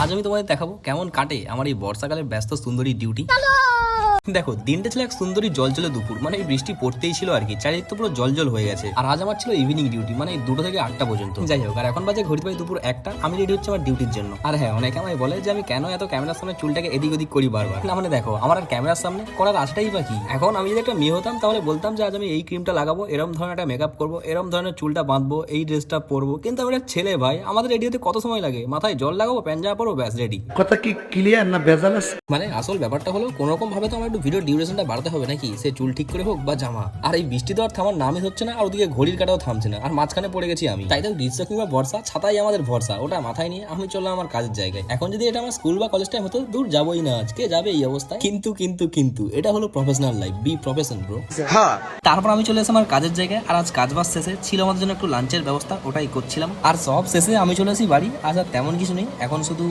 আজ আমি তোমাদের দেখাবো কেমন কাটে আমার এই বর্ষাকালের ব্যস্ত সুন্দরী ডিউটি। দেখো দিনটা ছিল এক সুন্দরী জলজলে দুপুর, মানে এই বৃষ্টি পড়তেই ছিল আর কি, চারিদিক তো পুরো জল হয়ে গেছে। আর আজ আমার ছিল ইভিনিং ডিউটি, মানে 2টা থেকে 8টা পর্যন্ত। যাই হোক, আর এখন বাজে ঘড়িতে পাই দুপুর 1টা, আমি রেডি হচ্ছে আমার ডিউটির জন্য। আর হ্যাঁ, অনেকে আমায় বলে যে আমি কেন এত ক্যামেরার সামনে চুলটাকে এদিক ওদিক করি বারবার। না মানে দেখো, আমার আর ক্যামেরার সামনে করার আশাটাই বা কি। এখন আমি যদি একটা মেয়ে হতাম তাহলে বলতাম যে আজ আমি এই ক্রিমটা লাগাবো, এরকম ধরনের একটা মেকআপ করবো, এরকম ধরনের চুলটা বাঁধবো, এই ড্রেসটা পরবো। কিন্তু আমি একটা ছেলে ভাই, আমাদের রেডি হতে কত সময় লাগে? মাথায় জল লাগাবো, প্যান্ট পরবো, ব্যাস রেডি। কথা কি ক্লিয়ার না ভেজাল আছে? মানে আসল ব্যাপারটা হলো কোনো রকম ভাবে তো আমার একটু ভিডিও ডিউরেশনটা বাড়াতে হবে নাকি, সে চুল ঠিক করে হোক বা জামা। আর এই বৃষ্টি তো আর থামার নামই হচ্ছে না, আর ওদিকে ঘড়ির কাটাও থামছে না, আর মাঝখানে পড়ে গেছি আমি। তাই তো গ্রীষ্ম কিংবা বর্ষা, ছাতাই আমাদের ভরসা। ওটা মাথায় নিয়ে আমি চললাম আমার কাজের জায়গায়। এখন যদি এটা আমার স্কুল বা কলেজ টাইম হতো, দূর যাবোই না, আজকে যাবে এই অবস্থায়। কিন্তু এটা হলো professional life, be profession bro. তারপর আমি চলে এসে আমার কাজের জায়গায়, আর আজ কাজ বাজ শেষে ছিল আমাদের জন্য একটু লাঞ্চের ব্যবস্থা, ওটাই করছিলাম। আর সব শেষে আমি চলে আসি বাড়ি। আজ আর তেমন কিছু নেই, এখন শুধু